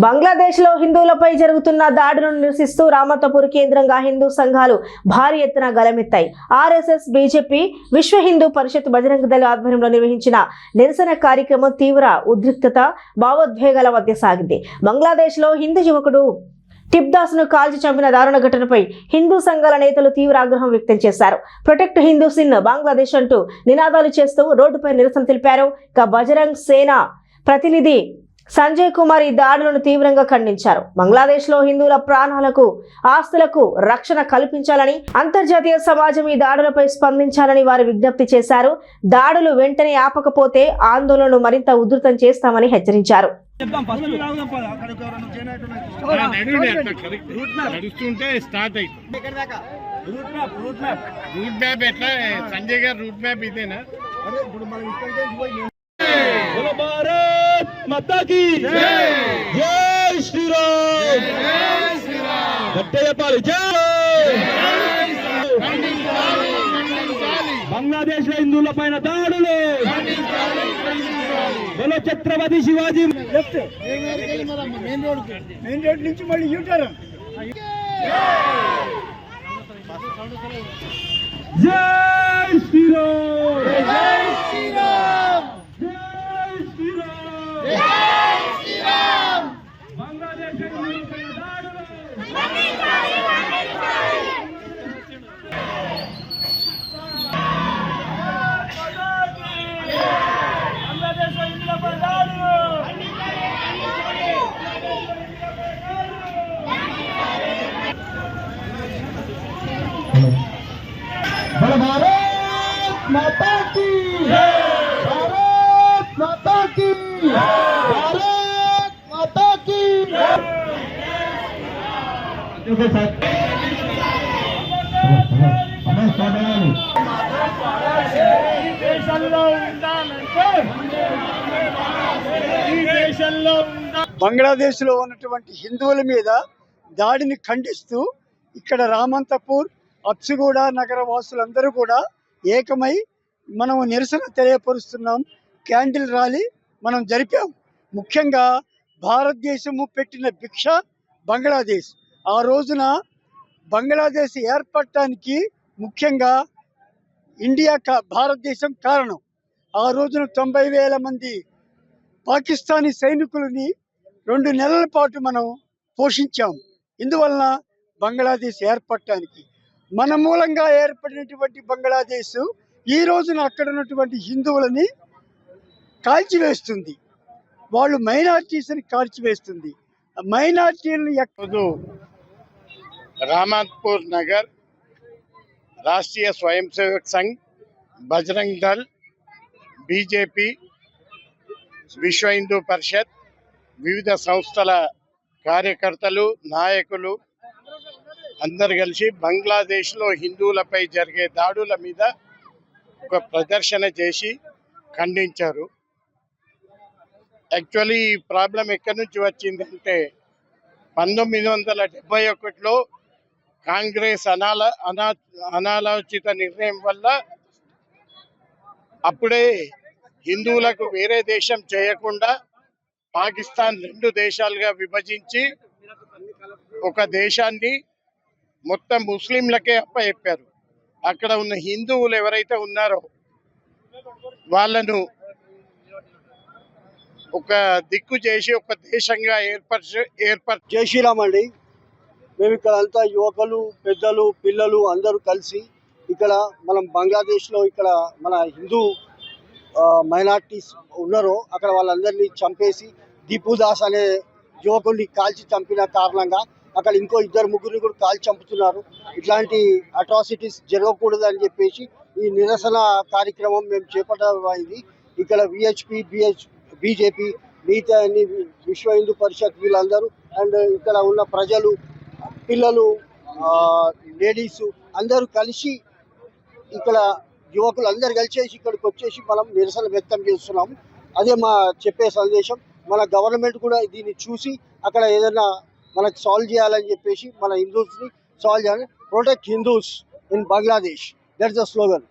బంగ్లాదేశ్లో హిందువులపై జరుగుతున్న దాడులను నిరసిస్తూ రామతపూర్ కేంద్రంగా హిందూ సంఘాలు భారీ ఎత్తున గలమెత్తాయి. ఆర్ఎస్ఎస్, బీజేపీ, విశ్వ హిందూ పరిషత్, బజరంగ దళ ఆధ్వర్యంలో నిర్వహించిన నిరసన కార్యక్రమం తీవ్ర ఉద్రిక్తత, భావోద్వేగాల మధ్య సాగింది. బంగ్లాదేశ్లో హిందూ యువకుడు టిప్దాస్ను కాల్చి చంపిన దారుణ ఘటనపై హిందూ సంఘాల నేతలు తీవ్ర ఆగ్రహం వ్యక్తం చేశారు. ప్రొటెక్ట్ హిందూస్ ఇన్ బంగ్లాదేశ్ అంటూ నినాదాలు చేస్తూ రోడ్డుపై నిరసన తెలిపారు. బజరంగ్ సేన ప్రతినిధి సంజయ్ కుమార్ ఈ దాడులను తీవ్రంగా ఖండించారు. బంగ్లాదేశ్లో హిందువుల ప్రాణాలకు, ఆస్తులకు రక్షణ కల్పించాలని, అంతర్జాతీయ సమాజం ఈ దాడులపై స్పందించాలని వారు విజ్ఞప్తి చేశారు. దాడులు వెంటనే ఆపకపోతే ఆందోళనను మరింత ఉధృతం చేస్తామని హెచ్చరించారు. माता की जय श्री राम, బంగ్లాదేశ్ లో హిందువుల పైన దాడులు, బలో ఛత్రపతి శివాజీ మెయిన్ రోడ్ నుంచి మళ్ళీ యూటర్న్. జై శ్రీరామ్, జై శ్రీరామ్, జై శ్రీరామ్. బంగ్లాదేశ్ హిందువుల పైన దాడులు, भारत माता की, भारत माता की, भारत माता की. బంగ్లాదేశ్ లో ఉన్నటువంటి హిందువుల మీద దాడిని ఖండిస్తూ ఇక్కడ రామంతపూర్, అప్సిగూడ నగర వాసులందరూ కూడా ఏకమై మనం నిరసన తెలియపరుస్తున్నాం. క్యాండిల్ ర్యాలీ మనం జరిపాం. ముఖ్యంగా భారతదేశము పెట్టిన భిక్ష బంగ్లాదేశ్. ఆ రోజున బంగ్లాదేశ్ ఏర్పడటానికి ముఖ్యంగా భారతదేశం కారణం. ఆ రోజున 90,000 మంది పాకిస్తానీ సైనికులని 2 నెలల పాటు మనం పోషించాం. ఇందువలన బంగ్లాదేశ్ ఏర్పడటానికి మన మూలంగా ఏర్పడినటువంటి బంగ్లాదేశ్ ఈ రోజున అక్కడ ఉన్నటువంటి హిందువులని కాల్చివేస్తుంది. వాళ్ళు మైనారిటీస్ని కాల్చివేస్తుంది. మైనారిటీలను रामतपुर नगर राष्ट्रीय स्वयं सेवक संघ, बजरंग दल, बीजेपी, विश्व हिंदू परिषद, వివిధ సంస్థల కార్యకర్తలు, నాయకులు అందరు కలిసి బంగ్లాదేశ్లో హిందువులపై జరిగే దాడుల మీద ఒక ప్రదర్శన చేసి ఖండించారు. యాక్చువల్లీ ఈ ప్రాబ్లం ఎక్కడి నుంచి వచ్చిందంటే 1971లో కాంగ్రెస్ అనాలోచిత నిర్ణయం వల్ల అప్పుడే హిందువులకు వేరే దేశం చేయకుండా పాకిస్తాన్ 2 దేశాలుగా విభజించి ఒక దేశాన్ని మొత్తం ముస్లింలకే అప్పచెప్పారు. అక్కడ ఉన్న హిందువులు ఎవరైతే ఉన్నారో వాళ్ళను ఒక దిక్కు చేసి ఒక దేశంగా ఏర్పరచ. జై శ్రీరామ్ అండి. మేము ఇక్కడ అంతా యువకులు, పెద్దలు, పిల్లలు అందరూ కలిసి ఇక్కడ మనం బంగ్లాదేశ్లో ఇక్కడ మన హిందూ మైనార్టీస్ ఉన్నారో అక్కడ వాళ్ళందరినీ చంపేసి దీపుదాస్ అనే యువకుడిని కాల్చి చంపిన కారణంగా అక్కడ ఇంకో 2-3 కూడా కాల్చి చంపుతున్నారు. ఇట్లాంటి అట్రాసిటీస్ జరగకూడదని చెప్పేసి ఈ నిరసన కార్యక్రమం మేము చేపట్టమైంది. ఇక్కడ విహెచ్పి, బీజేపీ, మిగతా విశ్వ హిందూ పరిషత్ వీళ్ళందరూ అండ్ ఇక్కడ ఉన్న ప్రజలు, పిల్లలు, లేడీస్ అందరూ కలిసి ఇక్కడ యువకులు అందరు కలిసేసి ఇక్కడికి వచ్చేసి మనం నిరసన వ్యక్తం చేస్తున్నాము. అదే మా చెప్పే సందేశం. మన గవర్నమెంట్ కూడా దీన్ని చూసి అక్కడ ఏదైనా మనకు సాల్వ్ చేయాలని చెప్పేసి మన హిందూస్ని సాల్వ్ చేయాలని. Protect Hindus in Bangladesh, that's the slogan.